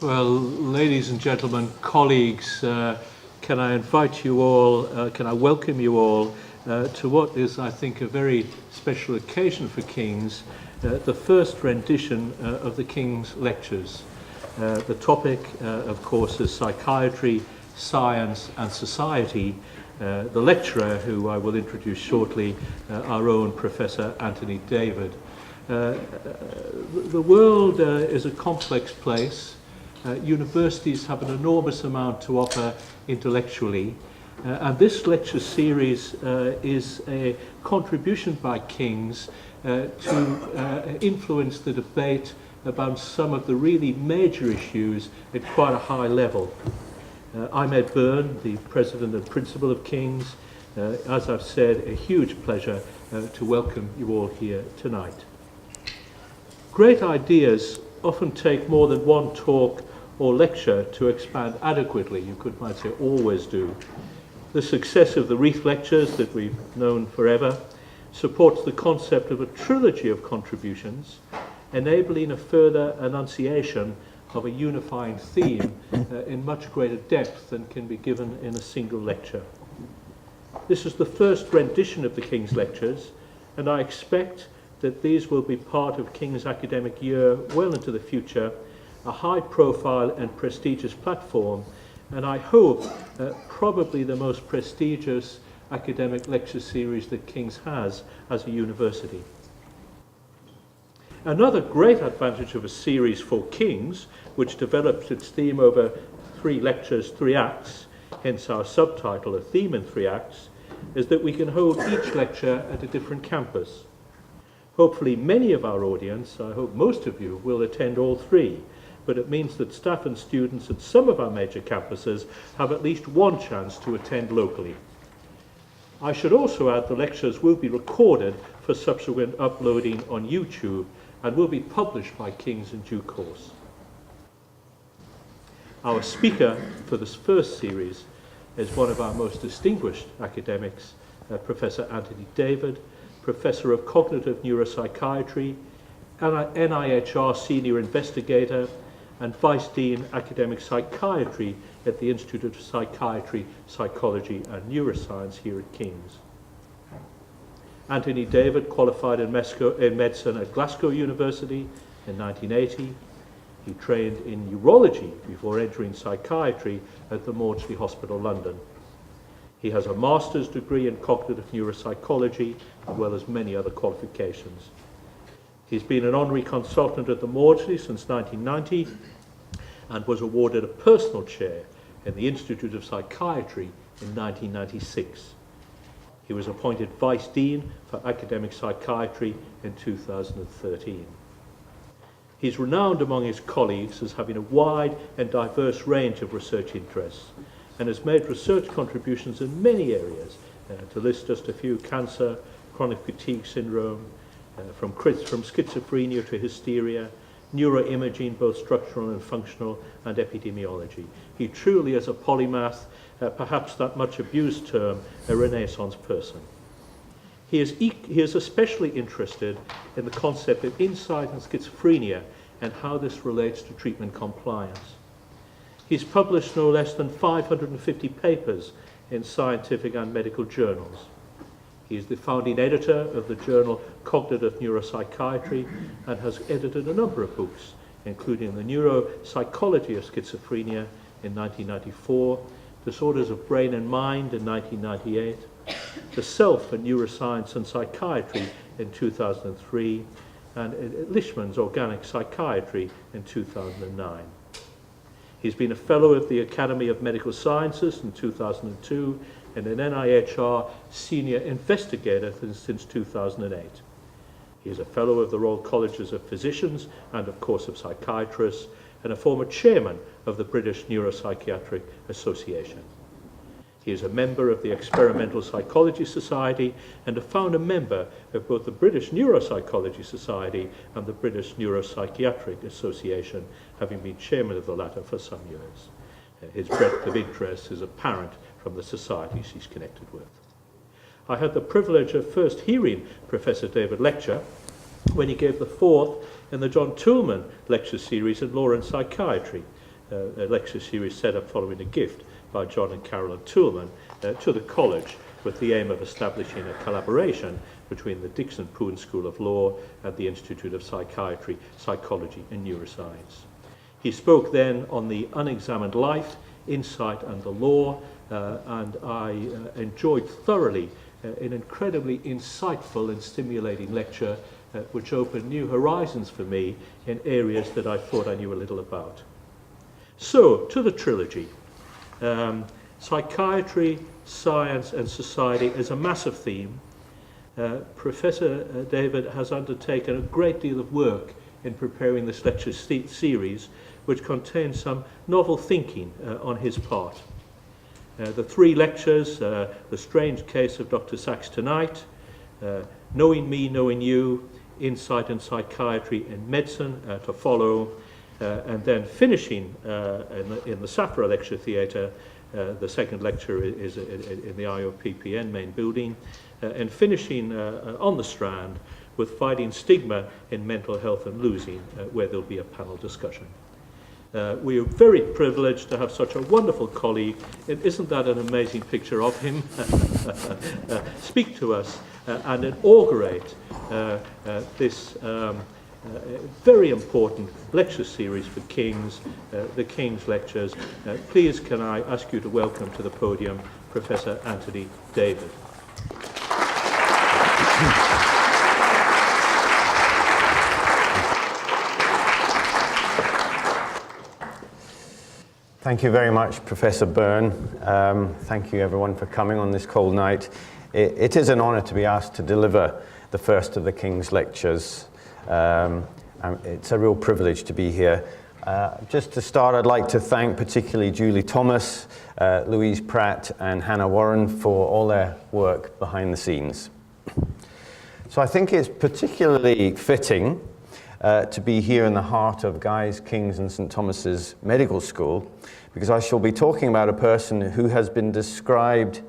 Well, ladies and gentlemen, colleagues, can I invite you all, can I welcome you all to what is, I think, a very special occasion for King's, the first rendition of the King's lectures. The topic, of course, is psychiatry, science and society. The lecturer, who I will introduce shortly, our own Professor Anthony David. The world is a complex place. Universities have an enormous amount to offer intellectually, and this lecture series is a contribution by King's to influence the debate about some of the really major issues at quite a high level. I'm Ed Byrne, the President and Principal of King's. As I've said, a huge pleasure to welcome you all here tonight. Great ideas often take more than one talk or lecture to expand adequately. You might say always do. The success of the Reith lectures that we've known forever supports the concept of a trilogy of contributions, enabling a further enunciation of a unifying theme in much greater depth than can be given in a single lecture. This is the first rendition of the King's lectures, and I expect that these will be part of King's academic year well into the future, a high-profile and prestigious platform, and I hope probably the most prestigious academic lecture series that King's has as a university. Another great advantage of a series for King's, which develops its theme over 3 lectures, 3 acts, hence our subtitle, A Theme in 3 Acts, is that we can hold each lecture at a different campus. Hopefully many of our audience, I hope most of you, will attend all 3, but it means that staff and students at some of our major campuses have at least one chance to attend locally. I should also add the lectures will be recorded for subsequent uploading on YouTube and will be published by King's in due course. Our speaker for this first series is one of our most distinguished academics, Professor Anthony David, Professor of Cognitive Neuropsychiatry, NIHR Senior Investigator, and Vice Dean Academic Psychiatry at the Institute of Psychiatry, Psychology and Neuroscience here at King's. Anthony David qualified in medicine at Glasgow University in 1980. He trained in neurology before entering psychiatry at the Maudsley Hospital, London. He has a master's degree in cognitive neuropsychology, as well as many other qualifications. He's been an honorary consultant at the Maudsley since 1990 and was awarded a personal chair in the Institute of Psychiatry in 1996. He was appointed Vice Dean for Academic Psychiatry in 2013. He's renowned among his colleagues as having a wide and diverse range of research interests and has made research contributions in many areas, to list just a few: cancer, chronic fatigue syndrome, from schizophrenia to hysteria, neuroimaging, both structural and functional, and epidemiology. He truly is a polymath, perhaps that much abused term, a Renaissance person. He is especially interested in the concept of insight and schizophrenia and how this relates to treatment compliance. He's published no less than 550 papers in scientific and medical journals. He is the founding editor of the journal Cognitive Neuropsychiatry and has edited a number of books, including The Neuropsychology of Schizophrenia in 1994, Disorders of Brain and Mind in 1998, The Self and Neuroscience and Psychiatry in 2003, and Lishman's Organic Psychiatry in 2009. He's been a Fellow of the Academy of Medical Sciences in 2002 and an NIHR Senior Investigator since 2008. He is a Fellow of the Royal Colleges of Physicians and, of course, of Psychiatrists, and a former Chairman of the British Neuropsychiatric Association. He is a member of the Experimental Psychology Society and a founder member of both the British Neuropsychology Society and the British Neuropsychiatric Association, having been chairman of the latter for some years. His breadth of interest is apparent from the societies he's connected with. I had the privilege of first hearing Professor David lecture when he gave the 4th in the John Toulmin lecture series in Law and Psychiatry, a lecture series set up following a gift by John and Carolyn Toulmin to the college, with the aim of establishing a collaboration between the Dixon Poon School of Law and the Institute of Psychiatry, Psychology and Neuroscience. He spoke then on the unexamined life, insight and the law, and I enjoyed thoroughly an incredibly insightful and stimulating lecture which opened new horizons for me in areas that I thought I knew a little about. So, to the trilogy. Psychiatry, science and society is a massive theme. Professor David has undertaken a great deal of work in preparing this lecture series, which contains some novel thinking on his part. The three lectures, The Strange Case of Dr. Sachs Tonight, Knowing Me, Knowing You, Insight and Psychiatry in Medicine to follow, and then finishing in the Safra Lecture Theatre. The second lecture is in the IOPPN main building, and finishing on the Strand with Fighting Stigma in Mental Health and Losing, where there'll be a panel discussion. We are very privileged to have such a wonderful colleague, and isn't that an amazing picture of him, speak to us and inaugurate this very important lecture series for King's, the King's Lectures. Please can I ask you to welcome to the podium Professor Anthony David. Thank you very much, Professor Byrne. Thank you, everyone, for coming on this cold night. It is an honour to be asked to deliver the first of the King's Lectures. It's a real privilege to be here. Just to start, I'd like to thank particularly Julie Thomas, Louise Pratt, and Hannah Warren for all their work behind the scenes. So I think it's particularly fitting to be here in the heart of Guy's, King's and St Thomas's Medical School, because I shall be talking about a person who has been described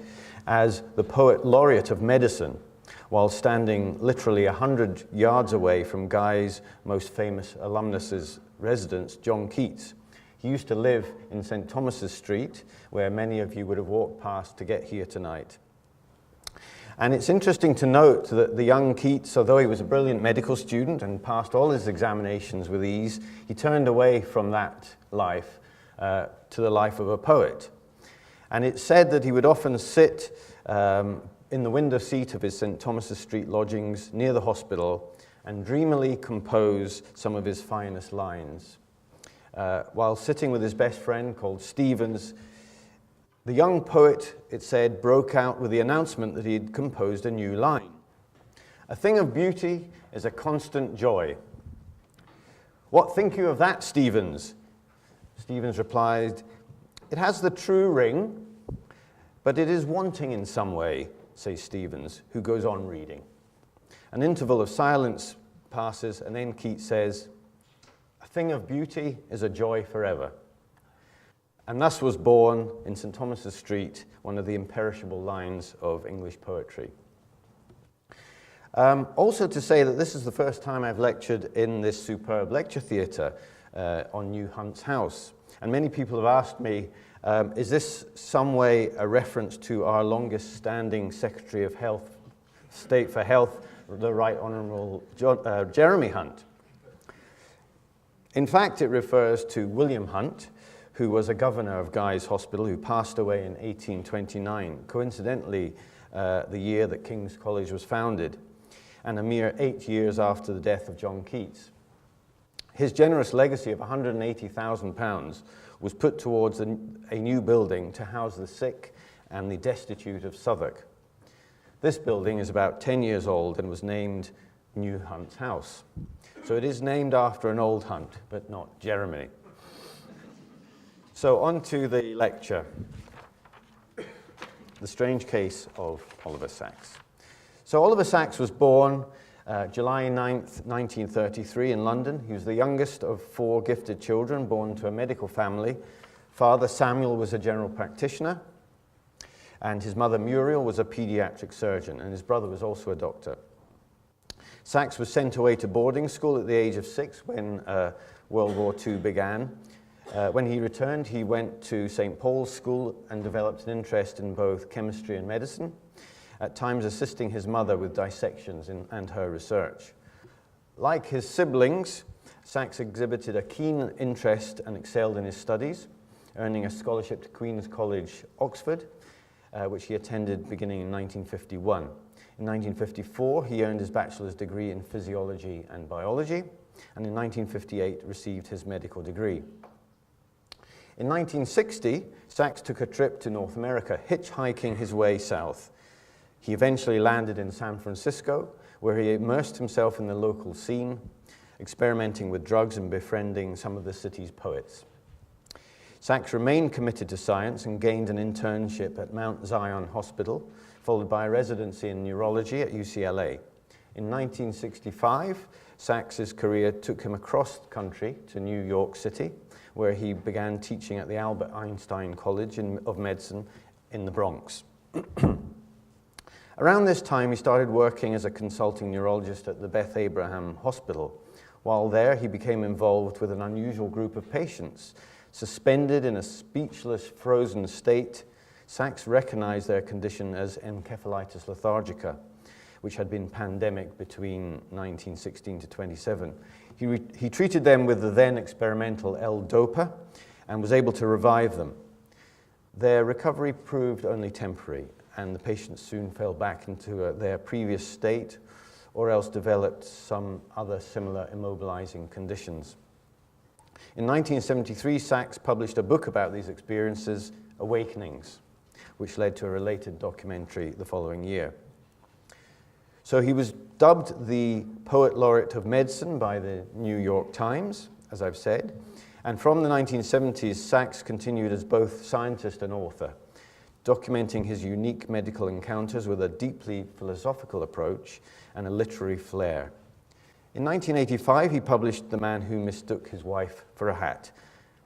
as the poet laureate of medicine, while standing literally 100 yards away from Guy's most famous alumnus's residence, John Keats. He used to live in St Thomas's Street, where many of you would have walked past to get here tonight. And it's interesting to note that the young Keats, although he was a brilliant medical student and passed all his examinations with ease, he turned away from that life to the life of a poet. And it's said that he would often sit in the window seat of his St Thomas's Street lodgings near the hospital and dreamily compose some of his finest lines. While sitting with his best friend called Stevens, the young poet, it said, broke out with the announcement that he had composed a new line. A thing of beauty is a constant joy. What think you of that, Stevens? Stevens replied, it has the true ring, but it is wanting in some way, says Stevens, who goes on reading. An interval of silence passes, and then Keats says, a thing of beauty is a joy forever. And thus was born in St Thomas's Street one of the imperishable lines of English poetry. Also to say that this is the first time I've lectured in this superb lecture theatre on New Hunt's House. And many people have asked me, is this some way a reference to our longest standing Secretary of Health, State for Health, the Right Honourable Jeremy Hunt? In fact, it refers to William Hunt, who was a governor of Guy's Hospital, who passed away in 1829, coincidentally the year that King's College was founded, and a mere 8 years after the death of John Keats. His generous legacy of £180,000 was put towards a new building to house the sick and the destitute of Southwark. This building is about 10 years old and was named New Hunt's House. So it is named after an old Hunt, but not Jeremy. So on to the lecture, The Strange Case of Oliver Sacks. So Oliver Sacks was born July 9th, 1933 in London. He was the youngest of 4 gifted children born to a medical family. Father Samuel was a general practitioner, and his mother Muriel was a pediatric surgeon, and his brother was also a doctor. Sacks was sent away to boarding school at the age of 6 when World War II began. When he returned, he went to St. Paul's School and developed an interest in both chemistry and medicine, at times assisting his mother with dissections and her research. Like his siblings, Sachs exhibited a keen interest and excelled in his studies, earning a scholarship to Queen's College, Oxford, which he attended beginning in 1951. In 1954, he earned his bachelor's degree in physiology and biology, and in 1958 received his medical degree. In 1960, Sachs took a trip to North America, hitchhiking his way south. He eventually landed in San Francisco, where he immersed himself in the local scene, experimenting with drugs and befriending some of the city's poets. Sachs remained committed to science and gained an internship at Mount Zion Hospital, followed by a residency in neurology at UCLA. In 1965, Sachs's career took him across the country to New York City, where he began teaching at the Albert Einstein College of Medicine in the Bronx. Around this time, he started working as a consulting neurologist at the Beth Abraham Hospital. While there, he became involved with an unusual group of patients. Suspended in a speechless, frozen state, Sachs recognized their condition as encephalitis lethargica, which had been pandemic between 1916 to 27. He treated them with the then experimental L-DOPA and was able to revive them. Their recovery proved only temporary, and the patients soon fell back into their previous state or else developed some other similar immobilizing conditions. In 1973, Sachs published a book about these experiences, Awakenings, which led to a related documentary the following year. So he was dubbed the Poet Laureate of Medicine by the New York Times, as I've said, and from the 1970s, Sachs continued as both scientist and author, documenting his unique medical encounters with a deeply philosophical approach and a literary flair. In 1985, he published The Man Who Mistook His Wife for a Hat,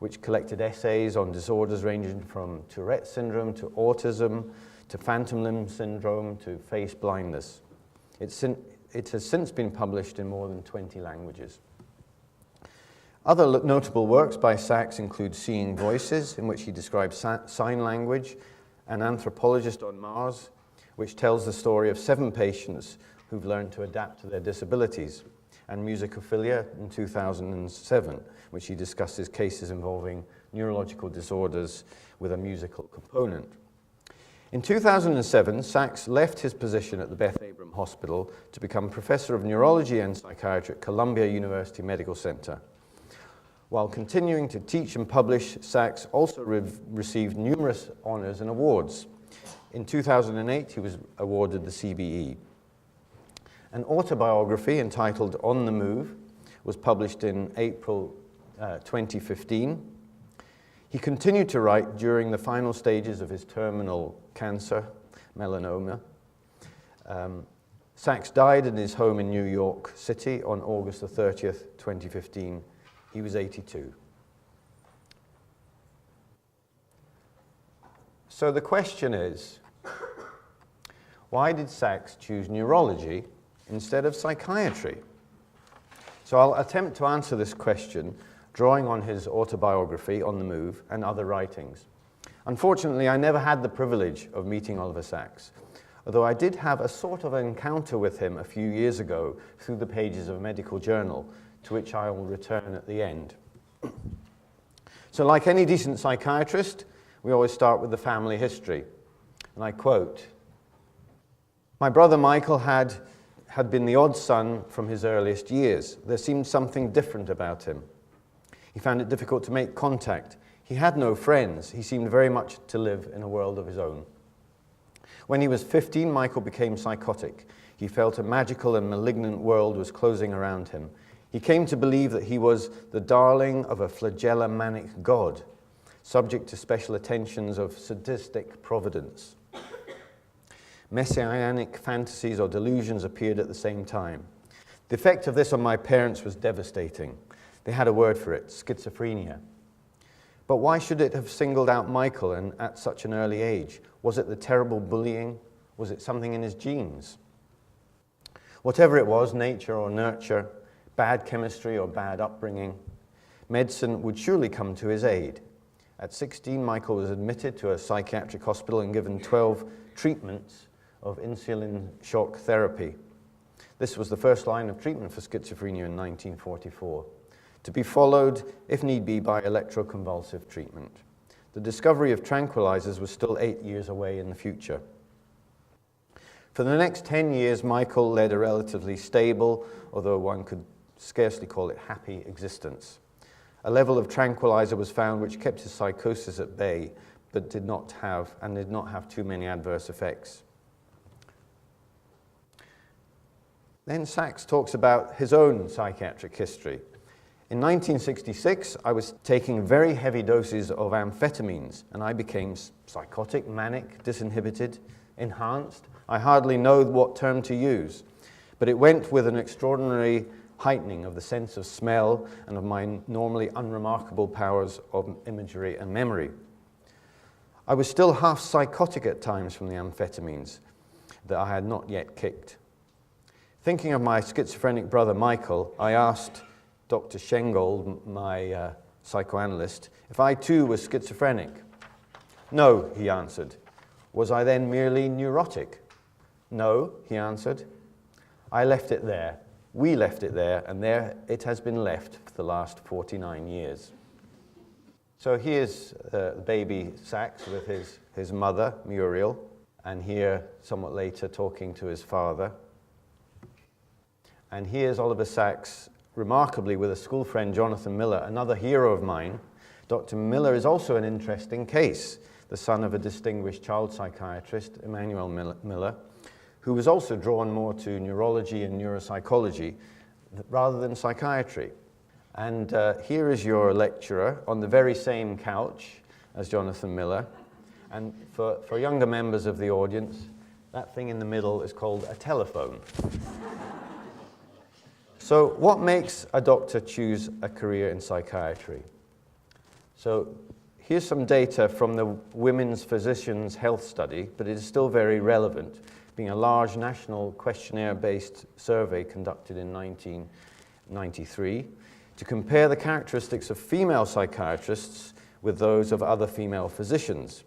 which collected essays on disorders ranging from Tourette syndrome to autism to phantom limb syndrome to face blindness. It has since been published in more than 20 languages. Other notable works by Sachs include Seeing Voices, in which he describes sign language, An Anthropologist on Mars, which tells the story of 7 patients who've learned to adapt to their disabilities, and Musicophilia in 2007, which he discusses cases involving neurological disorders with a musical component. In 2007, Sachs left his position at the Beth Abraham Hospital to become professor of neurology and psychiatry at Columbia University Medical Center. While continuing to teach and publish, Sachs also received numerous honors and awards. In 2008, he was awarded the CBE. An autobiography entitled On the Move was published in April 2015. He continued to write during the final stages of his terminal cancer, melanoma. Sachs died in his home in New York City on August the 30th, 2015. He was 82. So the question is, why did Sachs choose neurology instead of psychiatry? So I'll attempt to answer this question drawing on his autobiography, On the Move, and other writings. Unfortunately, I never had the privilege of meeting Oliver Sachs, although I did have a sort of encounter with him a few years ago through the pages of a medical journal, to which I will return at the end. So like any decent psychiatrist, we always start with the family history. And I quote, "My brother Michael had been the odd son from his earliest years. There seemed something different about him. He found it difficult to make contact. He had no friends. He seemed very much to live in a world of his own. When he was 15, Michael became psychotic. He felt a magical and malignant world was closing around him. He came to believe that he was the darling of a flagella manic god, subject to special attentions of sadistic providence. Messianic fantasies or delusions appeared at the same time. The effect of this on my parents was devastating. They had a word for it, schizophrenia. But why should it have singled out Michael and at such an early age? Was it the terrible bullying? Was it something in his genes? Whatever it was, nature or nurture, bad chemistry or bad upbringing, medicine would surely come to his aid. At 16, Michael was admitted to a psychiatric hospital and given 12 treatments of insulin shock therapy. This was the first line of treatment for schizophrenia in 1944, to be followed, if need be, by electroconvulsive treatment. The discovery of tranquilizers was still 8 years away in the future. For the next 10 years, Michael led a relatively stable, although one could scarcely call it happy, existence. A level of tranquilizer was found which kept his psychosis at bay, but did not have too many adverse effects. Then Sachs talks about his own psychiatric history. In 1966, I was taking very heavy doses of amphetamines, and I became psychotic, manic, disinhibited, enhanced. I hardly know what term to use, but it went with an extraordinary heightening of the sense of smell and of my normally unremarkable powers of imagery and memory. I was still half psychotic at times from the amphetamines that I had not yet kicked. Thinking of my schizophrenic brother Michael, I asked Dr. Schengold, my psychoanalyst, if I too was schizophrenic. No, he answered. Was I then merely neurotic? No, he answered. I left it there. We left it there, and there it has been left for the last 49 years. So here's baby Sachs with his mother, Muriel, and here, somewhat later, talking to his father. And here's Oliver Sacks, remarkably with a school friend, Jonathan Miller, another hero of mine. Dr. Miller is also an interesting case, the son of a distinguished child psychiatrist, Emmanuel Miller, who was also drawn more to neurology and neuropsychology rather than psychiatry. And here is your lecturer on the very same couch as Jonathan Miller. And for younger members of the audience, that thing in the middle is called a telephone. So what makes a doctor choose a career in psychiatry? So here's some data from the Women's Physicians Health Study, but it is still very relevant, being a large national questionnaire-based survey conducted in 1993 to compare the characteristics of female psychiatrists with those of other female physicians.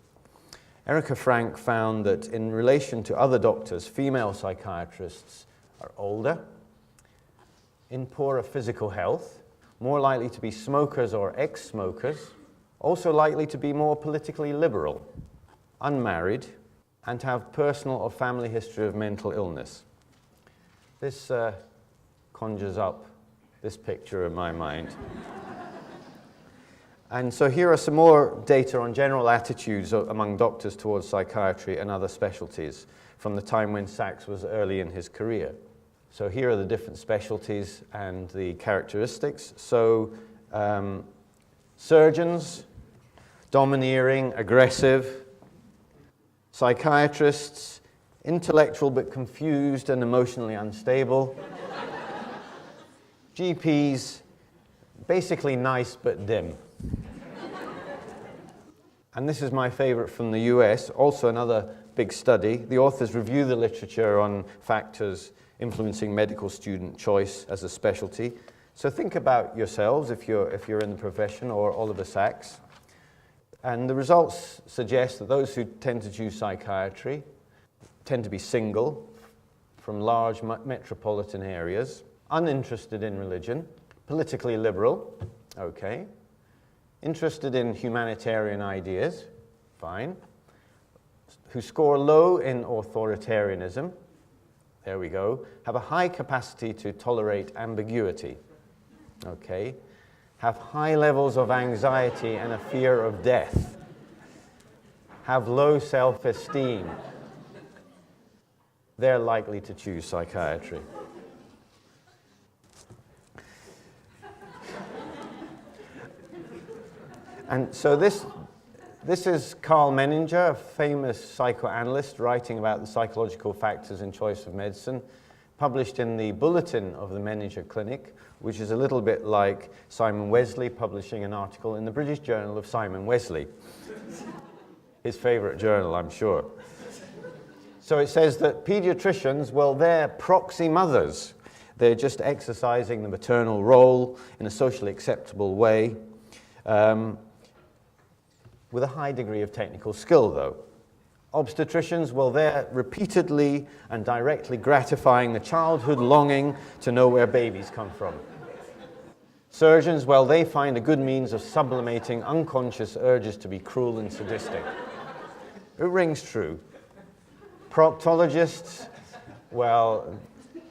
Erica Frank found that in relation to other doctors, female psychiatrists are older, in poorer physical health, more likely to be smokers or ex-smokers, also likely to be more politically liberal, unmarried, and to have personal or family history of mental illness. This conjures up this picture in my mind. And so here are some more data on general attitudes among doctors towards psychiatry and other specialties from the time when Sachs was early in his career. So here are the different specialties and the characteristics. So surgeons, domineering, aggressive. Psychiatrists, intellectual but confused and emotionally unstable. GPs, basically nice but dim. And this is my favorite from the US, also another big study. The authors review the literature on factors influencing medical student choice as a specialty. So think about yourselves if you're in the profession, or Oliver Sacks. And the results suggest that those who tend to choose psychiatry tend to be single, from large metropolitan areas, uninterested in religion, politically liberal, okay, interested in humanitarian ideas, fine, who score low in authoritarianism, there we go, have a high capacity to tolerate ambiguity, okay, have high levels of anxiety and a fear of death, have low self-esteem, they're likely to choose psychiatry. And so this is Karl Menninger, a famous psychoanalyst writing about the psychological factors in choice of medicine, published in the Bulletin of the Menninger Clinic, which is a little bit like Simon Wesley publishing an article in the British Journal of Simon Wesley. His favorite journal, I'm sure. So it says that pediatricians, well, they're proxy mothers. They're just exercising the maternal role in a socially acceptable way, with a high degree of technical skill, though. Obstetricians, well, they're repeatedly and directly gratifying the childhood longing to know where babies come from. Surgeons, well, they find a good means of sublimating unconscious urges to be cruel and sadistic. It rings true. Proctologists, well,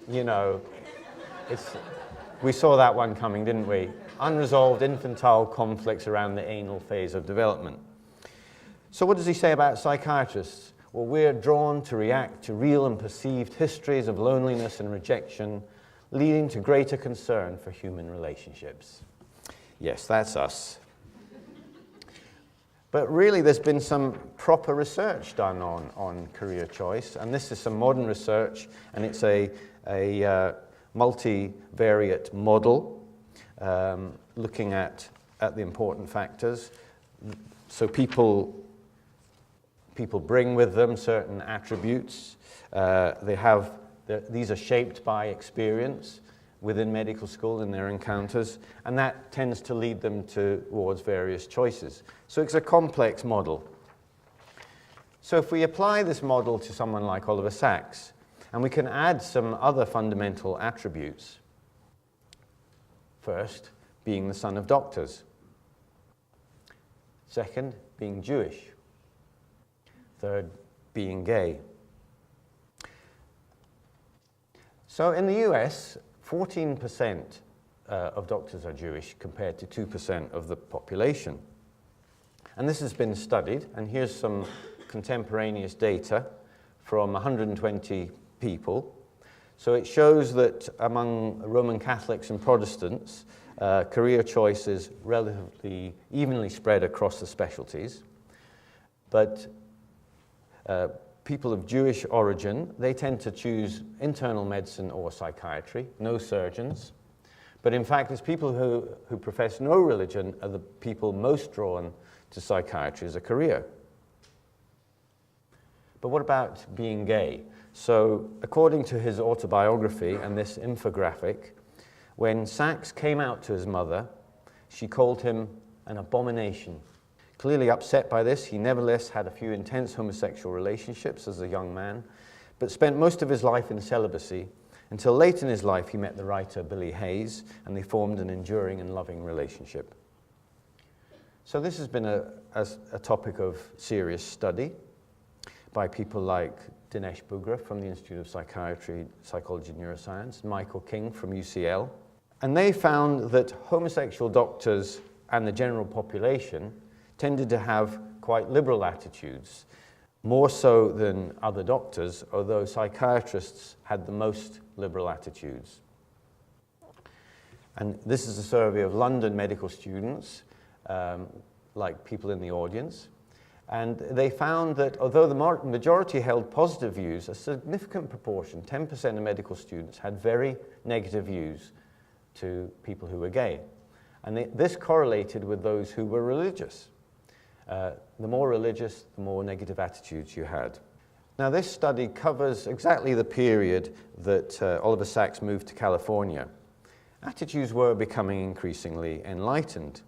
you know, we saw that one coming, didn't we? Unresolved infantile conflicts around the anal phase of development. So what does he say about psychiatrists? Well, we're drawn to react to real and perceived histories of loneliness and rejection, leading to greater concern for human relationships. Yes, that's us. But really, there's been some proper research done on career choice, and this is some modern research, and it's a multivariate model looking at the important factors. So people bring with them certain attributes. These are shaped by experience within medical school in their encounters, and that tends to lead them towards various choices. So it's a complex model. So if we apply this model to someone like Oliver Sacks, and we can add some other fundamental attributes. First, being the son of doctors. Second, being Jewish. Third, being gay. So in the US, 14% of doctors are Jewish compared to 2% of the population. And this has been studied, and here's some contemporaneous data from 120 people. So it shows that among Roman Catholics and Protestants, career choice is relatively evenly spread across the specialties. But people of Jewish origin, they tend to choose internal medicine or psychiatry, no surgeons. But in fact, it's people who profess no religion are the people most drawn to psychiatry as a career. But what about being gay? So according to his autobiography and this infographic, when Sacks came out to his mother, she called him an abomination. Clearly upset by this, he nevertheless had a few intense homosexual relationships as a young man, but spent most of his life in celibacy until late in his life he met the writer Billy Hayes, and they formed an enduring and loving relationship. So this has been a topic of serious study by people like Dinesh Bugra from the Institute of Psychiatry, Psychology and Neuroscience, Michael King from UCL, and they found that homosexual doctors and the general population tended to have quite liberal attitudes, more so than other doctors, although psychiatrists had the most liberal attitudes. And this is a survey of London medical students, like people in the audience, and they found that although the majority held positive views, a significant proportion, 10% of medical students, had very negative views to people who were gay. And this correlated with those who were religious. The more religious, the more negative attitudes you had. Now, this study covers exactly the period that Oliver Sacks moved to California. Attitudes were becoming increasingly enlightened.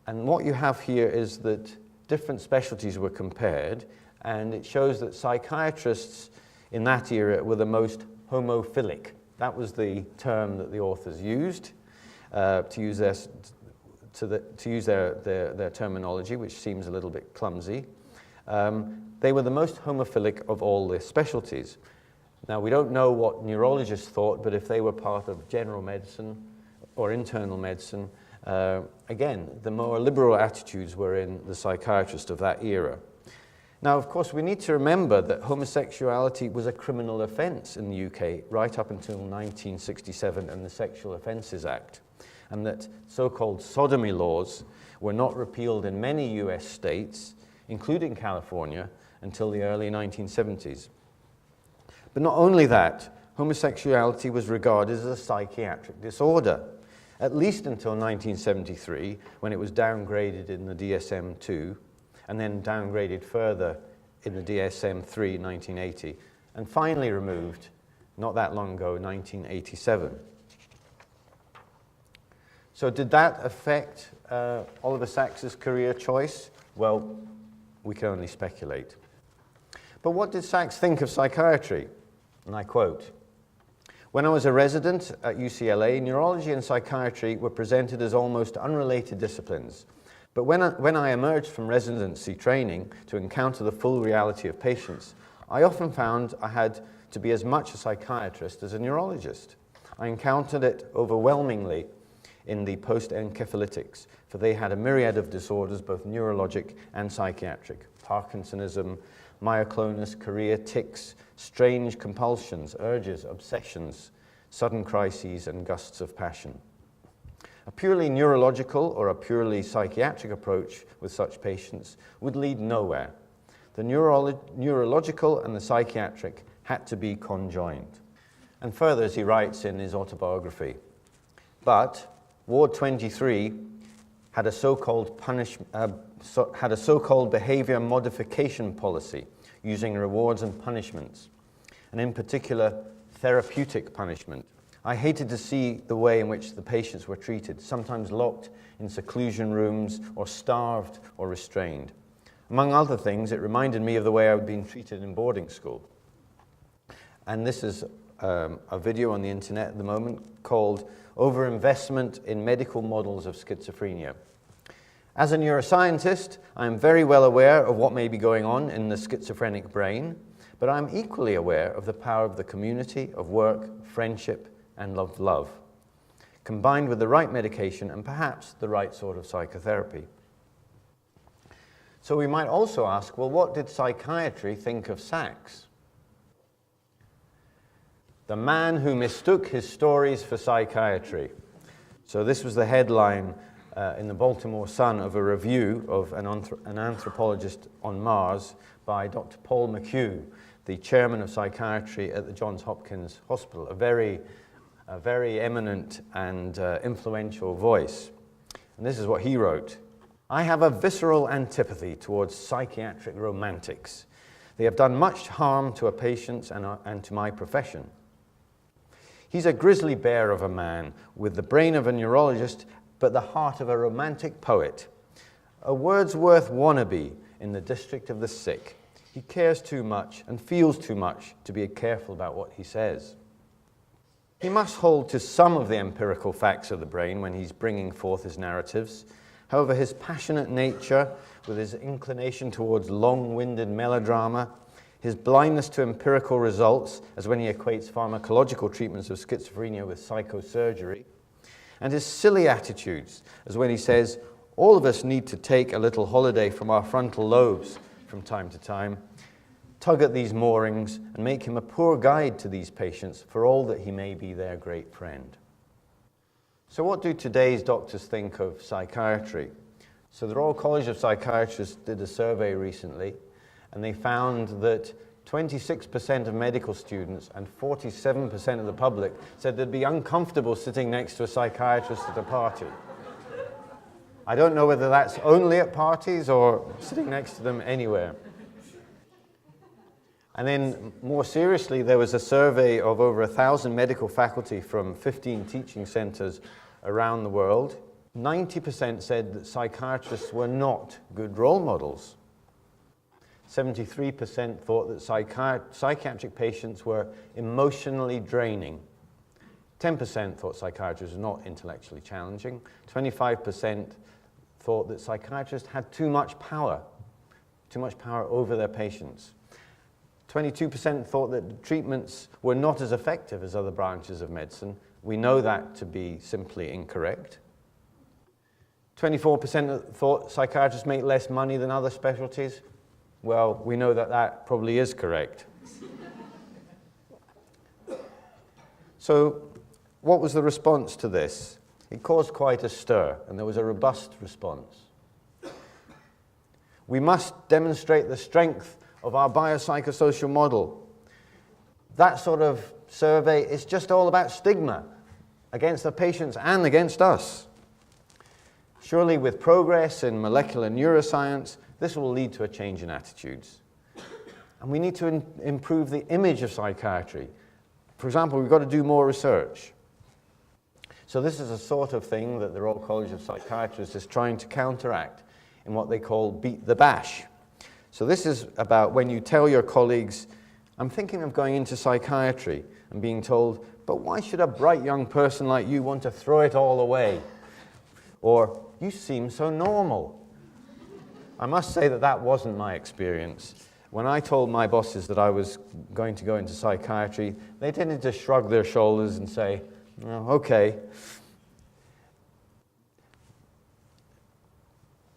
And what you have here is that different specialties were compared, and it shows that psychiatrists in that era were the most homophilic. That was the term that the authors used to use their terminology, which seems a little bit clumsy. They were the most homophilic of all the specialties. Now, we don't know what neurologists thought, but if they were part of general medicine or internal medicine, again, the more liberal attitudes were in the psychiatrist of that era. Now, of course, we need to remember that homosexuality was a criminal offence in the UK right up until 1967 and the Sexual Offences Act, and that so-called sodomy laws were not repealed in many US states, including California, until the early 1970s. But not only that, homosexuality was regarded as a psychiatric disorder, at least until 1973, when it was downgraded in the DSM-2, and then downgraded further in the DSM-3 in 1980, and finally removed not that long ago, 1987. So did that affect Oliver Sacks's career choice? Well, we can only speculate. But what did Sacks think of psychiatry? And I quote, "When I was a resident at UCLA, neurology and psychiatry were presented as almost unrelated disciplines. But when I emerged from residency training to encounter the full reality of patients, I often found I had to be as much a psychiatrist as a neurologist. I encountered it overwhelmingly in the post-encephalitic, for they had a myriad of disorders, both neurologic and psychiatric: Parkinsonism, myoclonus, chorea, tics, strange compulsions, urges, obsessions, sudden crises, and gusts of passion. A purely neurological or a purely psychiatric approach with such patients would lead nowhere. The neurological and the psychiatric had to be conjoined." And further, as he writes in his autobiography, "But Ward 23 had a so-called behavior modification policy using rewards and punishments, and in particular therapeutic punishment. I hated to see the way in which the patients were treated, sometimes locked in seclusion rooms or starved or restrained. Among other things, it reminded me of the way I had been treated in boarding school." And this is a video on the internet at the moment called "Overinvestment in Medical Models of Schizophrenia." As a neuroscientist, I am very well aware of what may be going on in the schizophrenic brain, but I am equally aware of the power of the community, of work, friendship, and of love, combined with the right medication and perhaps the right sort of psychotherapy. So we might also ask, well, what did psychiatry think of Sacks? "The man who mistook his stories for psychiatry." So this was the headline in the Baltimore Sun of a review of an anthropologist on Mars by Dr. Paul McHugh, the chairman of psychiatry at the Johns Hopkins Hospital, a very eminent and influential voice. And this is what he wrote: "I have a visceral antipathy towards psychiatric romantics. They have done much harm to our patients and to my profession. He's a grizzly bear of a man with the brain of a neurologist but the heart of a romantic poet. A Wordsworth wannabe in the district of the sick. He cares too much and feels too much to be careful about what he says. He must hold to some of the empirical facts of the brain when he's bringing forth his narratives. However, his passionate nature, with his inclination towards long-winded melodrama, his blindness to empirical results, as when he equates pharmacological treatments of schizophrenia with psychosurgery, and his silly attitudes, as when he says, all of us need to take a little holiday from our frontal lobes from time to time, tug at these moorings and make him a poor guide to these patients for all that he may be their great friend." So what do today's doctors think of psychiatry? So the Royal College of Psychiatrists did a survey recently, and they found that 26% of medical students and 47% of the public said they'd be uncomfortable sitting next to a psychiatrist at a party. I don't know whether that's only at parties or sitting next to them anywhere. And then, more seriously, there was a survey of over 1,000 medical faculty from 15 teaching centers around the world. 90% said that psychiatrists were not good role models. 73% thought that psychiatric patients were emotionally draining. 10% thought psychiatrists were not intellectually challenging. 25% thought that psychiatrists had too much power over their patients. 22% thought that treatments were not as effective as other branches of medicine. We know that to be simply incorrect. 24% thought psychiatrists make less money than other specialties. Well, we know that that probably is correct. So, what was the response to this? It caused quite a stir, and there was a robust response. We must demonstrate the strength of our biopsychosocial model. That sort of survey is just all about stigma against the patients and against us. Surely with progress in molecular neuroscience, this will lead to a change in attitudes. And we need to improve the image of psychiatry. For example, we've got to do more research. So this is a sort of thing that the Royal College of Psychiatrists is trying to counteract in what they call beat the bash. So this is about when you tell your colleagues, I'm thinking of going into psychiatry, and being told, but why should a bright young person like you want to throw it all away? Or, you seem so normal. I must say that that wasn't my experience. When I told my bosses that I was going to go into psychiatry, they tended to shrug their shoulders and say, oh, okay.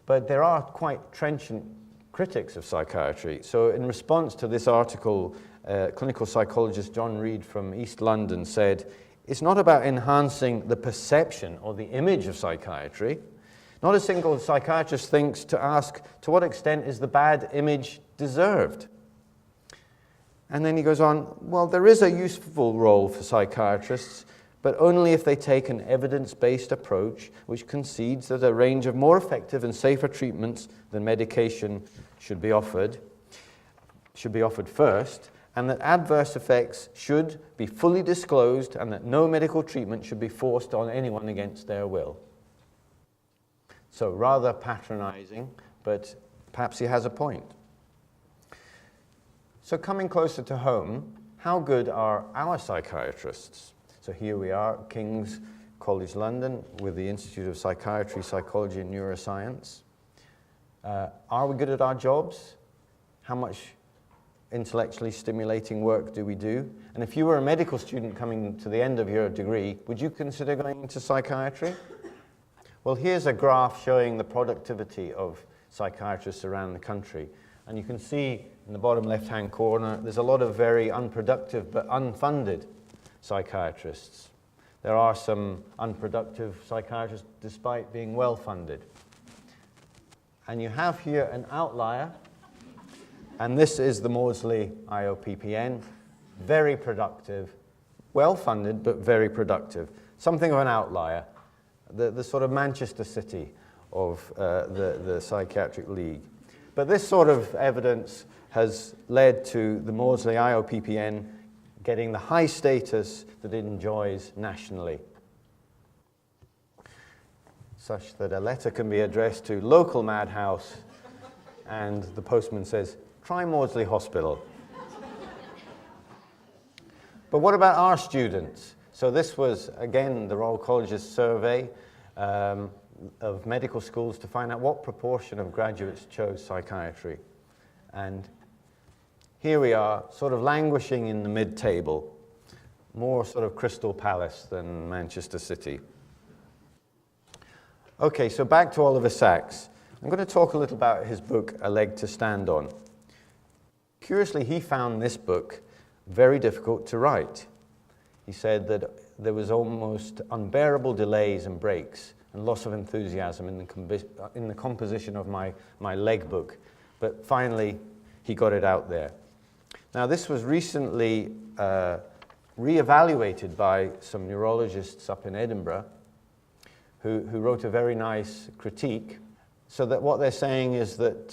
But there are quite trenchant critics of psychiatry. So in response to this article, clinical psychologist John Reed from East London said, it's not about enhancing the perception or the image of psychiatry. Not a single psychiatrist thinks to ask, to what extent is the bad image deserved? And then he goes on, well, there is a useful role for psychiatrists, but only if they take an evidence-based approach which concedes that a range of more effective and safer treatments than medication should be offered first, and that adverse effects should be fully disclosed, and that no medical treatment should be forced on anyone against their will. So rather patronizing, but perhaps he has a point. So coming closer to home, how good are our psychiatrists? So here we are, King's College London, with the Institute of Psychiatry, Psychology and Neuroscience. Are we good at our jobs? How much intellectually stimulating work do we do? And if you were a medical student coming to the end of your degree, would you consider going into psychiatry? Well, here's a graph showing the productivity of psychiatrists around the country. And you can see in the bottom left-hand corner, there's a lot of very unproductive but unfunded psychiatrists. There are some unproductive psychiatrists despite being well-funded. And you have here an outlier. And this is the Maudsley IOPPN, very productive, well-funded, but very productive. Something of an outlier, the sort of Manchester City of the Psychiatric League. But this sort of evidence has led to the Maudsley IOPPN getting the high status that it enjoys nationally, such that a letter can be addressed to local madhouse, and the postman says, try Maudsley Hospital. But what about our students? So this was, again, the Royal College's survey of medical schools to find out what proportion of graduates chose psychiatry. And here we are, sort of languishing in the mid-table, more sort of Crystal Palace than Manchester City. Okay, so back to Oliver Sacks. I'm going to talk a little about his book, A Leg to Stand On. Curiously, he found this book very difficult to write. He said that there was almost unbearable delays and breaks and loss of enthusiasm in the composition of my leg book. But finally, he got it out there. Now, this was recently re-evaluated by some neurologists up in Edinburgh who wrote a very nice critique. So that what they're saying is that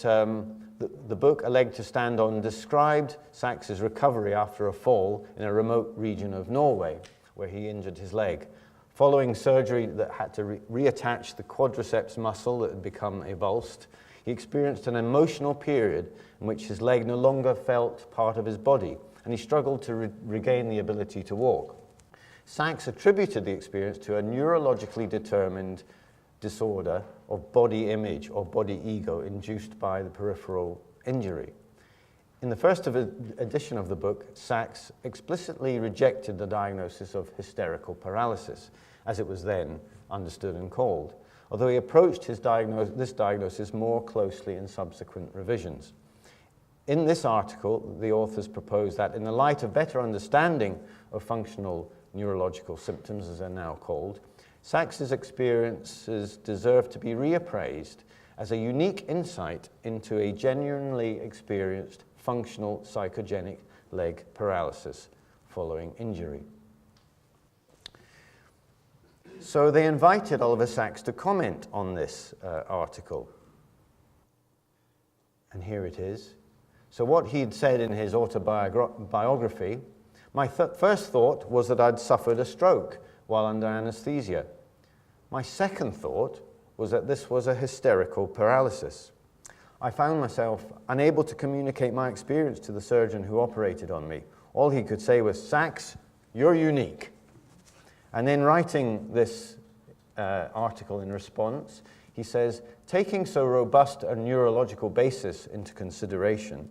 the book, A Leg to Stand On, described Sacks's recovery after a fall in a remote region of Norway, where he injured his leg. Following surgery that had to reattach the quadriceps muscle that had become avulsed, he experienced an emotional period in which his leg no longer felt part of his body, and he struggled to regain the ability to walk. Sacks attributed the experience to a neurologically determined disorder of body image or body ego induced by the peripheral injury. In the first edition of the book, Sacks explicitly rejected the diagnosis of hysterical paralysis, as it was then understood and called, although he approached this diagnosis more closely in subsequent revisions. In this article, the authors propose that in the light of better understanding of functional neurological symptoms, as they're now called, Sacks's experiences deserve to be reappraised as a unique insight into a genuinely experienced functional psychogenic leg paralysis following injury. So they invited Oliver Sacks to comment on this article. And here it is. So what he'd said in his autobiography, My first thought was that I'd suffered a stroke while under anesthesia. My second thought was that this was a hysterical paralysis. I found myself unable to communicate my experience to the surgeon who operated on me. All he could say was, "Sachs, you're unique." And then writing this article in response, he says, taking so robust a neurological basis into consideration,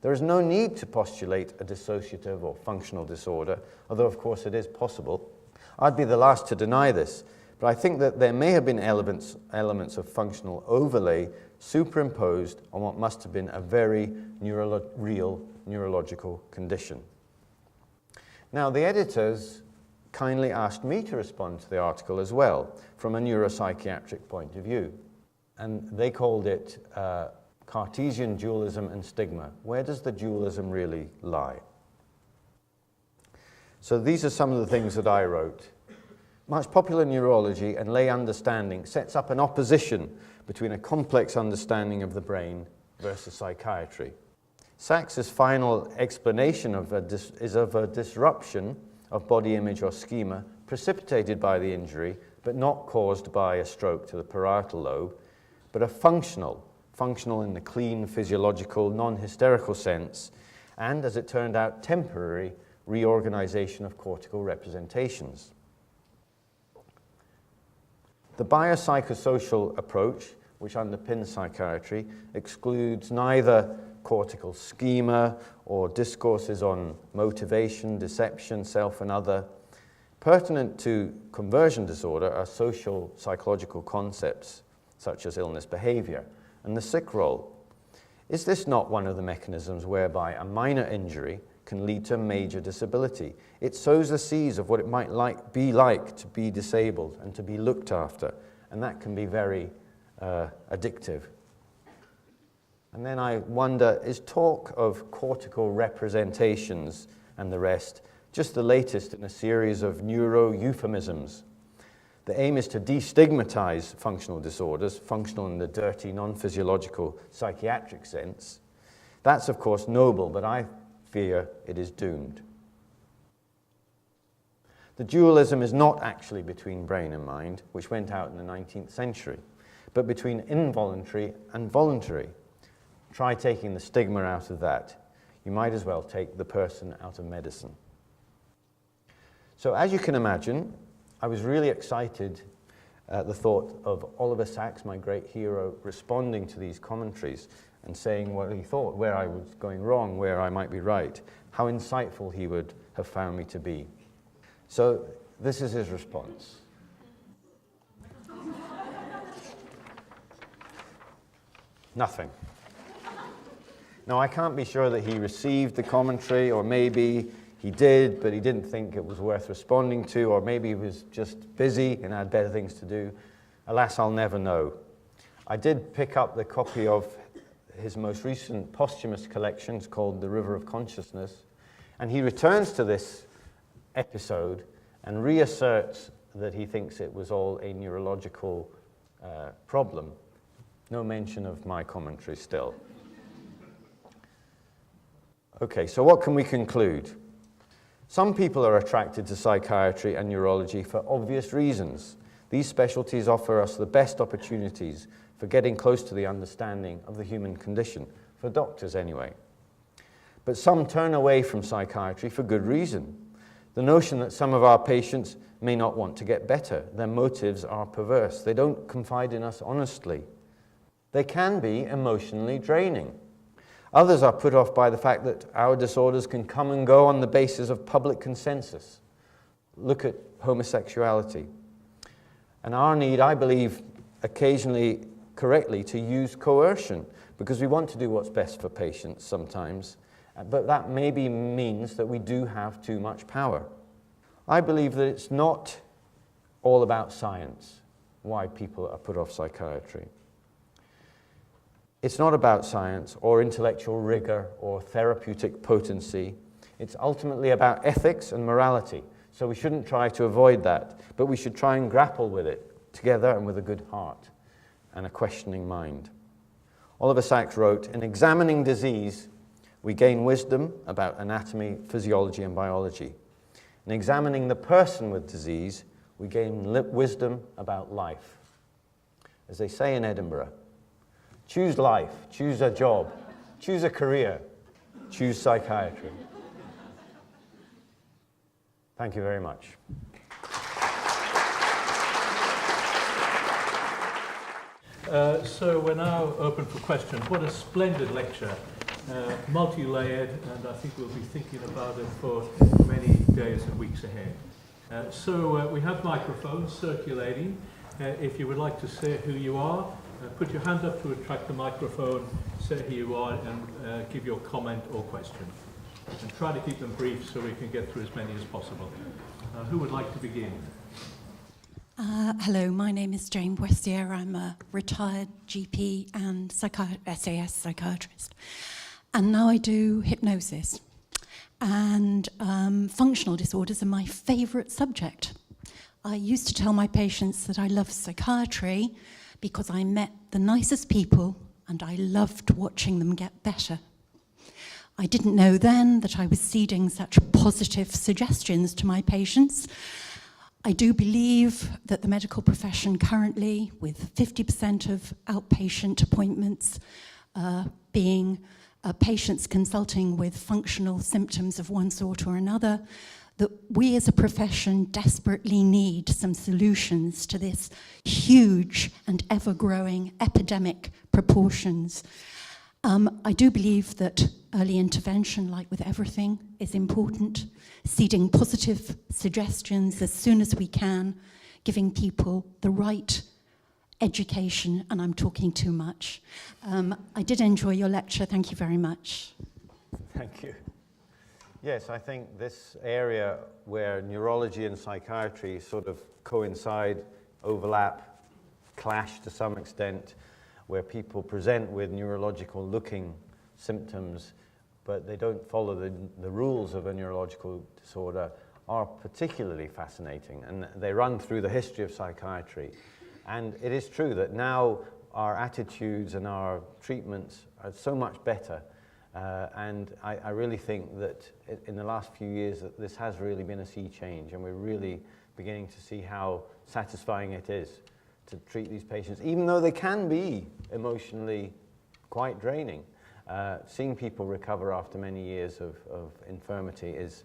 there is no need to postulate a dissociative or functional disorder, although of course it is possible. I'd be the last to deny this, but I think that there may have been elements of functional overlay superimposed on what must have been a very real neurological condition. Now, the editors kindly asked me to respond to the article as well, from a neuropsychiatric point of view. And they called it Cartesian dualism and stigma. Where does the dualism really lie? So these are some of the things that I wrote. Much popular neurology and lay understanding sets up an opposition between a complex understanding of the brain versus psychiatry. Sachs's final explanation is of a disruption of body image or schema precipitated by the injury, but not caused by a stroke to the parietal lobe, but a functional in the clean, physiological, non-hysterical sense, and, as it turned out, temporary reorganization of cortical representations. The biopsychosocial approach, which underpins psychiatry, excludes neither cortical schema or discourses on motivation, deception, self and other. Pertinent to conversion disorder are social psychological concepts such as illness behavior and the sick role. Is this not one of the mechanisms whereby a minor injury can lead to major disability? It sows the seeds of what it might be like to be disabled and to be looked after, and that can be very addictive. And then I wonder, is talk of cortical representations and the rest just the latest in a series of neuro-euphemisms? The aim is to destigmatize functional disorders, functional in the dirty, non-physiological psychiatric sense. That's, of course, noble, but I fear it is doomed. The dualism is not actually between brain and mind, which went out in the 19th century, but between involuntary and voluntary. Try taking the stigma out of that. You might as well take the person out of medicine. So as you can imagine, I was really excited at the thought of Oliver Sacks, my great hero, responding to these commentaries and saying what he thought, where I was going wrong, where I might be right, how insightful he would have found me to be. So this is his response. Nothing. Now, I can't be sure that he received the commentary, or maybe he did, but he didn't think it was worth responding to, or maybe he was just busy and had better things to do. Alas, I'll never know. I did pick up the copy of his most recent posthumous collections called The River of Consciousness, and he returns to this episode and reasserts that he thinks it was all a neurological problem. No mention of my commentary still. Okay, so what can we conclude? Some people are attracted to psychiatry and neurology for obvious reasons. These specialties offer us the best opportunities for getting close to the understanding of the human condition, for doctors anyway. But some turn away from psychiatry for good reason. The notion that some of our patients may not want to get better. Their motives are perverse. They don't confide in us honestly. They can be emotionally draining. Others are put off by the fact that our disorders can come and go on the basis of public consensus. Look at homosexuality. And our need, I believe, occasionally correctly, to use coercion, because we want to do what's best for patients sometimes, but that maybe means that we do have too much power. I believe that it's not all about science, why people are put off psychiatry. It's not about science or intellectual rigor or therapeutic potency. It's ultimately about ethics and morality. So we shouldn't try to avoid that, but we should try and grapple with it together and with a good heart and a questioning mind. Oliver Sacks wrote, "In examining disease, we gain wisdom about anatomy, physiology, and biology. In examining the person with disease, we gain wisdom about life. As they say in Edinburgh, choose life, choose a job, choose a career, choose psychiatry. Thank you very much. So we're now open for questions. What a splendid lecture, multi-layered, and I think we'll be thinking about it for many days and weeks ahead. So we have microphones circulating. If you would like to say who you are, put your hand up to attract the microphone, say who you are, and give your comment or question. And try to keep them brief so we can get through as many as possible. Who would like to begin? Hello, my name is Jane Westier. I'm a retired GP and SAS psychiatrist. And now I do hypnosis. And functional disorders are my favourite subject. I used to tell my patients that I love psychiatry because I met the nicest people and I loved watching them get better. I didn't know then that I was seeding such positive suggestions to my patients. I do believe that the medical profession currently, with 50% of outpatient appointments being patients consulting with functional symptoms of one sort or another, that we as a profession desperately need some solutions to this huge and ever-growing epidemic proportions. I do believe that early intervention, like with everything, is important. Seeding positive suggestions as soon as we can, giving people the right education, and I'm talking too much. I did enjoy your lecture. Thank you very much. Thank you. Yes, I think this area where neurology and psychiatry sort of coincide, overlap, clash to some extent, where people present with neurological looking symptoms, but they don't follow the rules of a neurological disorder, are particularly fascinating. And they run through the history of psychiatry. And it is true that now our attitudes and our treatments are so much better. And I really think that in the last few years that this has really been a sea change, and we're really beginning to see how satisfying it is to treat these patients, even though they can be emotionally quite draining. Seeing people recover after many years of infirmity is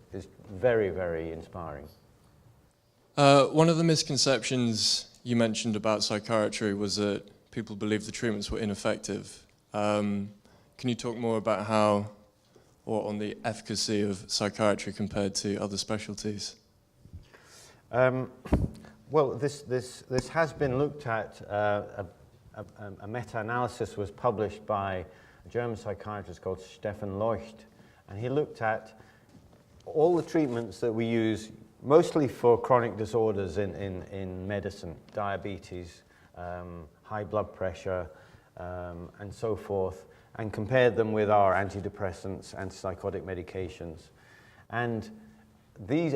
very, very inspiring. One of the misconceptions you mentioned about psychiatry was that people believed the treatments were ineffective. Can you talk more about how, or on the efficacy of psychiatry compared to other specialties? Well, this has been looked at. A meta-analysis was published by a German psychiatrist called Stefan Lost, and he looked at all the treatments that we use, mostly for chronic disorders in medicine, diabetes, high blood pressure, and so forth, and compared them with our antidepressants, antipsychotic medications. And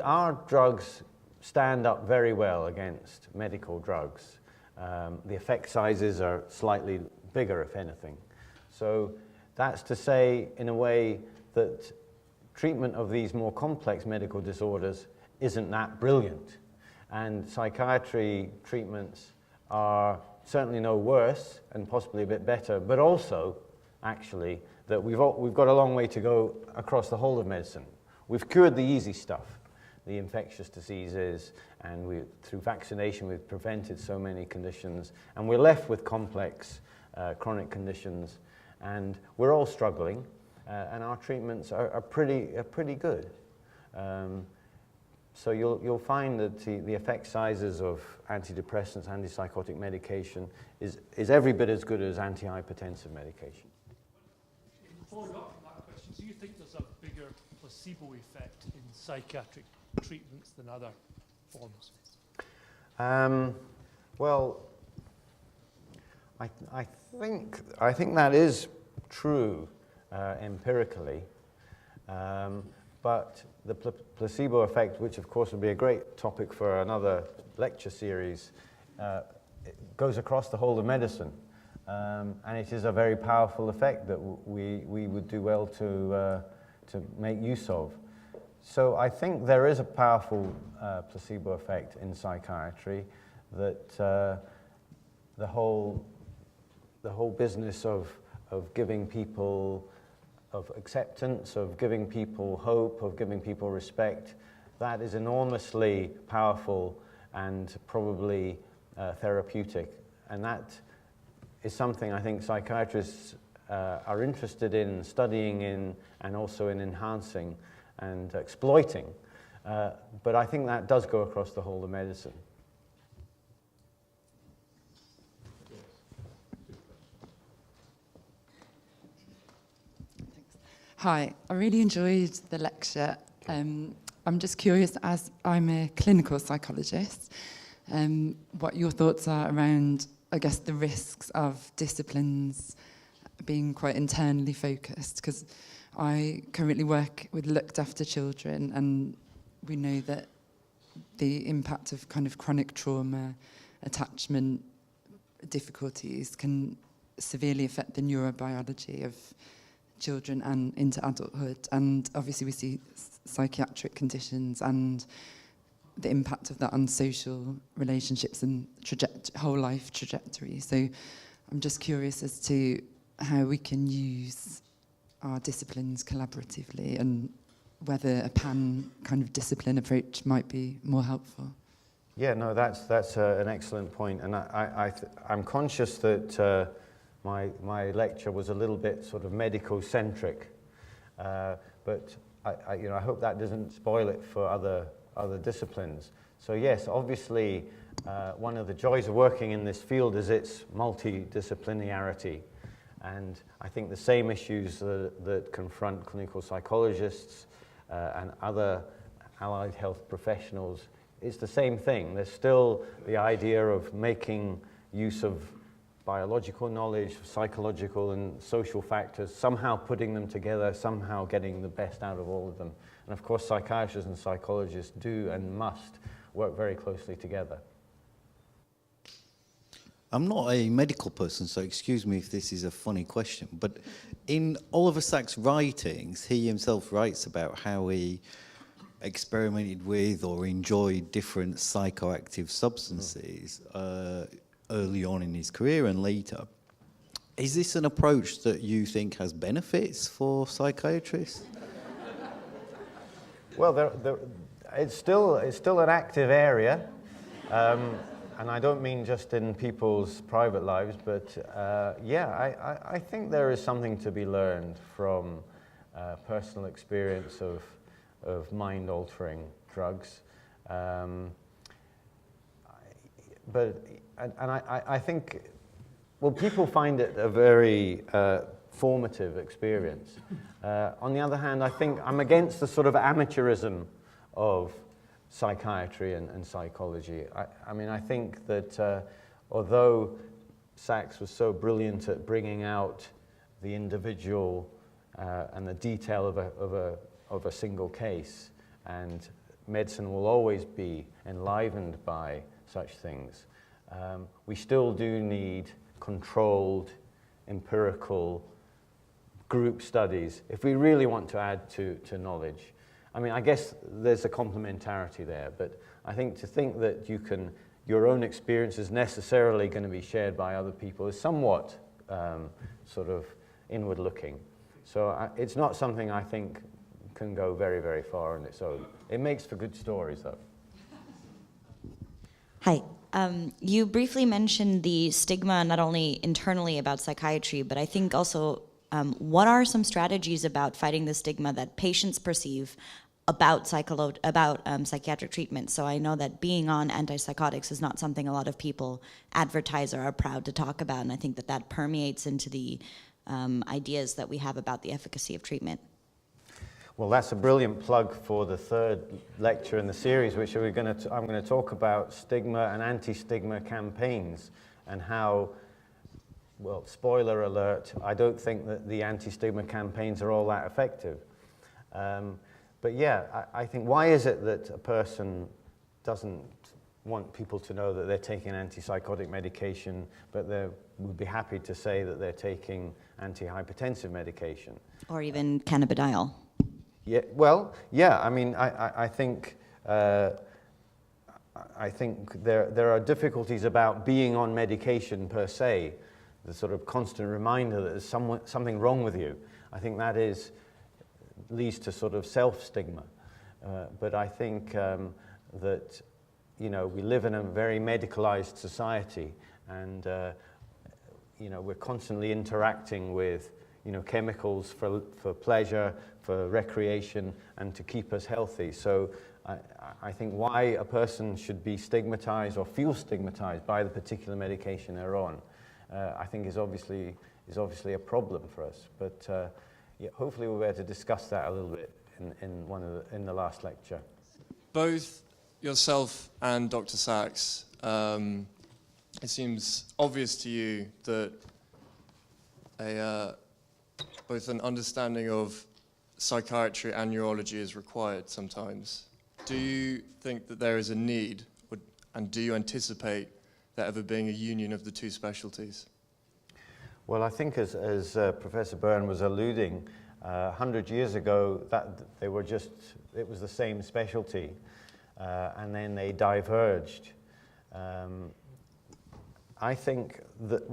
our drugs stand up very well against medical drugs. The effect sizes are slightly bigger, if anything. So that's to say, in a way, that treatment of these more complex medical disorders isn't that brilliant. And psychiatry treatments are certainly no worse and possibly a bit better, but also, actually, that we've got a long way to go across the whole of medicine. We've cured the easy stuff, the infectious diseases, and through vaccination we've prevented so many conditions, and we're left with complex chronic conditions, and we're all struggling, and our treatments are pretty good. So you'll find that the effect sizes of antidepressants, antipsychotic medication is every bit as good as antihypertensive medication. Following up on that question, do you think there's a bigger placebo effect in psychiatric treatments than other forms? Well, I think that is true empirically, but the placebo effect, which of course would be a great topic for another lecture series, it goes across the whole of medicine. and it is a very powerful effect that we would do well to make use of. So I think there is a powerful placebo effect in psychiatry, that the whole business of giving people, of acceptance, of giving people hope, of giving people respect, that is enormously powerful and probably therapeutic. And that is something I think psychiatrists are interested in studying in, and also in enhancing and exploiting. But I think that does go across the whole of medicine. Hi, I really enjoyed the lecture. I'm just curious, as I'm a clinical psychologist, what your thoughts are around, I guess, the risks of disciplines being quite internally focused, because I currently work with looked after children, and we know that the impact of kind of chronic trauma, attachment difficulties can severely affect the neurobiology of children and into adulthood. And obviously we see psychiatric conditions and the impact of that on social relationships and whole life trajectory. So I'm just curious as to how we can use our disciplines collaboratively, and whether a pan kind of discipline approach might be more helpful. Yeah, no, that's an excellent point, and I'm conscious that my lecture was a little bit sort of medico-centric, but I hope that doesn't spoil it for other disciplines. So yes, obviously, one of the joys of working in this field is its multidisciplinarity, and I think the same issues that confront clinical psychologists and other allied health professionals, it's the same thing. There's still the idea of making use of biological knowledge, psychological and social factors, somehow putting them together, somehow getting the best out of all of them. And of course, psychiatrists and psychologists do and must work very closely together. I'm not a medical person, so excuse me if this is a funny question, but in Oliver Sacks' writings, he himself writes about how he experimented with or enjoyed different psychoactive substances early on in his career and later. Is this an approach that you think has benefits for psychiatrists? Well, it's still an active area, and I don't mean just in people's private lives, but yeah, I think there is something to be learned from personal experience of mind-altering drugs. I think, well, people find it a very formative experience. On the other hand, I think I'm against the sort of amateurism of psychiatry and psychology. I mean, I think that although Sacks was so brilliant at bringing out the individual and the detail of a single case, and medicine will always be enlivened by such things, we still do need controlled, empirical group studies if we really want to add to knowledge. I mean, I guess there's a complementarity there, but I think to think that your own experience is necessarily going to be shared by other people is somewhat sort of inward-looking. So it's not something I think can go very, very far on its own. It makes for good stories, though. Hi. You briefly mentioned the stigma not only internally about psychiatry, but I think also what are some strategies about fighting the stigma that patients perceive about psychiatric treatment? So I know that being on antipsychotics is not something a lot of people advertise or are proud to talk about, and I think that permeates into the ideas that we have about the efficacy of treatment. Well, that's a brilliant plug for the third lecture in the series, which I'm going to talk about stigma and anti-stigma campaigns, and how, well, spoiler alert, I don't think that the anti-stigma campaigns are all that effective. But yeah, I think, why is it that a person doesn't want people to know that they're taking antipsychotic medication, but they would be happy to say that they're taking antihypertensive medication. Or even cannabidiol. Yeah, well, yeah. I mean, I think there are difficulties about being on medication per se. The sort of constant reminder that there's something wrong with you. I think that leads to sort of self-stigma. But I think that, you know, we live in a very medicalized society, and you know, we're constantly interacting with, you know, chemicals for pleasure, for recreation, and to keep us healthy. So I think why a person should be stigmatized or feel stigmatized by the particular medication they're on, I think is obviously a problem for us. But yeah, hopefully we'll be able to discuss that a little bit in the last lecture. Both yourself and Dr. Sachs, it seems obvious to you that both an understanding of psychiatry and neurology is required sometimes. Do you think that there is a need, and do you anticipate there ever being a union of the two specialties? Well, I think as Professor Byrne was alluding, 100 years ago, it was the same specialty, and then they diverged. I think that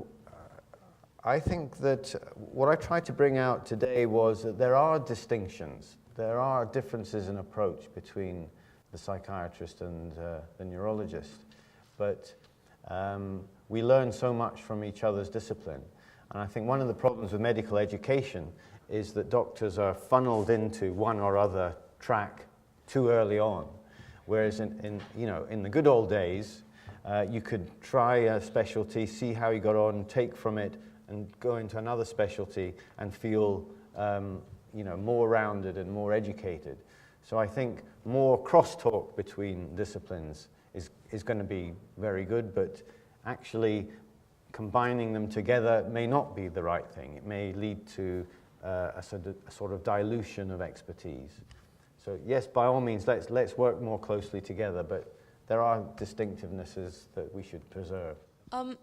what I tried to bring out today was that there are distinctions, there are differences in approach between the psychiatrist and the neurologist, but we learn so much from each other's discipline. And I think one of the problems with medical education is that doctors are funneled into one or other track too early on, whereas in the good old days, you could try a specialty, see how you got on, take from it, and go into another specialty and feel more rounded and more educated. So I think more crosstalk between disciplines is going to be very good, but actually combining them together may not be the right thing. It may lead to a sort of dilution of expertise. So yes, by all means, let's work more closely together, but there are distinctivenesses that we should preserve.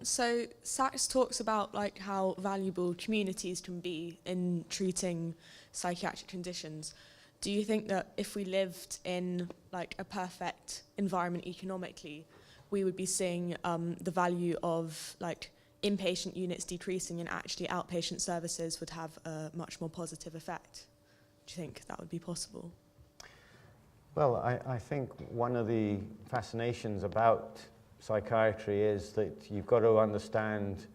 So Sachs talks about like how valuable communities can be in treating psychiatric conditions. Do you think that if we lived in like a perfect environment economically, we would be seeing the value of like inpatient units decreasing and actually outpatient services would have a much more positive effect? Do you think that would be possible? Well, I think one of the fascinations about psychiatry is that you've got to understand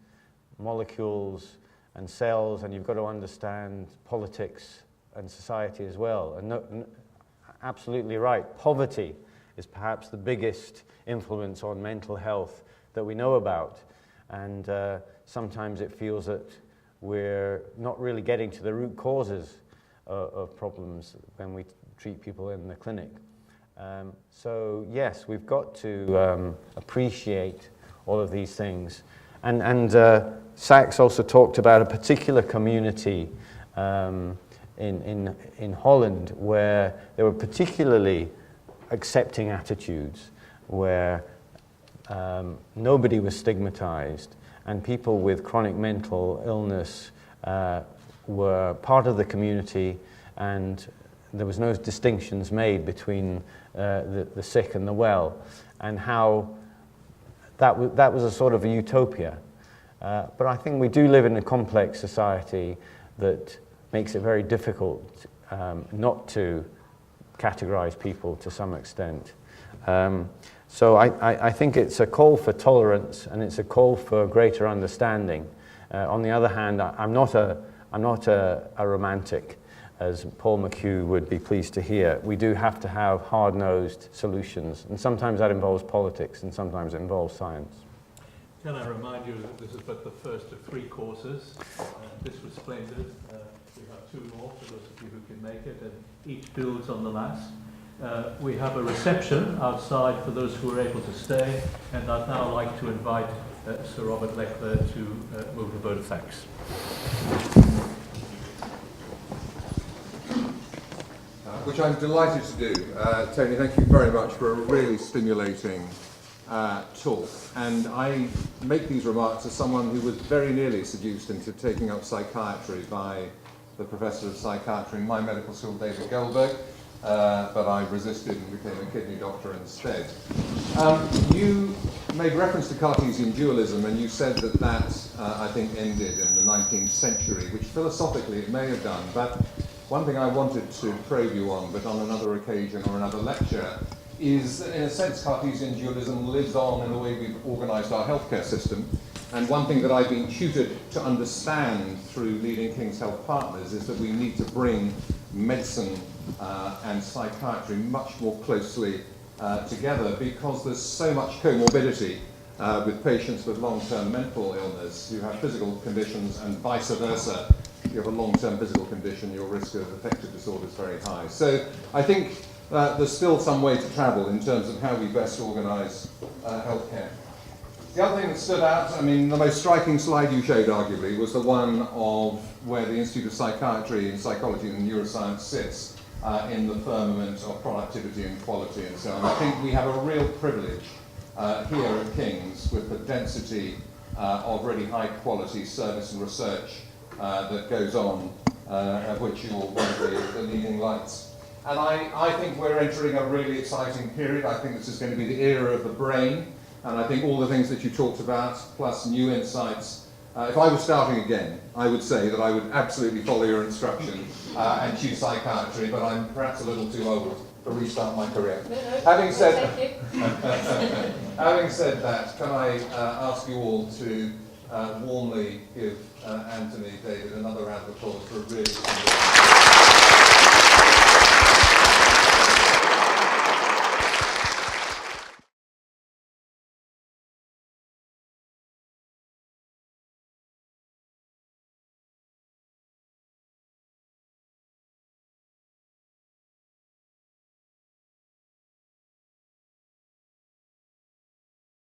molecules and cells, and you've got to understand politics and society as well. And absolutely right, poverty is perhaps the biggest influence on mental health that we know about. And sometimes it feels that we're not really getting to the root causes of problems when we treat people in the clinic. So yes, we've got to appreciate all of these things. And Sachs also talked about a particular community in Holland where there were particularly accepting attitudes, where nobody was stigmatized, and people with chronic mental illness were part of the community, and there was no distinctions made between the sick and the well, and how that was a sort of a utopia. But I think we do live in a complex society that makes it very difficult not to categorize people to some extent. So I think it's a call for tolerance, and it's a call for greater understanding. On the other hand, I'm not a romantic, as Paul McHugh would be pleased to hear. We do have to have hard-nosed solutions, and sometimes that involves politics, and sometimes it involves science. Can I remind you that this is but the first of 3 courses. This was splendid. We have 2 more for those of you who can make it, and each builds on the last. We have a reception outside for those who are able to stay, and I'd now like to invite Sir Robert Leckler to move a vote of thanks. Which I'm delighted to do. Tony, thank you very much for a really stimulating talk, and I make these remarks as someone who was very nearly seduced into taking up psychiatry by the professor of psychiatry in my medical school, David Goldberg, but I resisted and became a kidney doctor instead. You made reference to Cartesian dualism, and you said that I think, ended in the 19th century, which philosophically it may have done, but one thing I wanted to probe you on, but on another occasion or another lecture, is that in a sense Cartesian dualism lives on in the way we've organised our healthcare system. And one thing that I've been tutored to understand through leading King's Health Partners is that we need to bring medicine and psychiatry much more closely together, because there's so much comorbidity with patients with long-term mental illness who have physical conditions, and vice versa. If you have a long-term physical condition, your risk of affective disorder is very high. So I think there's still some way to travel in terms of how we best organise healthcare. The other thing that stood out, I mean, the most striking slide you showed, arguably, was the one of where the Institute of Psychiatry and Psychology and Neuroscience sits in the firmament of productivity and quality and so on. I think we have a real privilege here at King's with the density of really high-quality service and research that goes on, of which you're one of the leading lights. And I think we're entering a really exciting period. I think this is going to be the era of the brain. And I think all the things that you talked about, plus new insights, if I was starting again, I would say that I would absolutely follow your instruction and choose psychiatry, but I'm perhaps a little too old to restart my career. Having said that, can I ask you all to warmly give Anthony David another round of applause for a really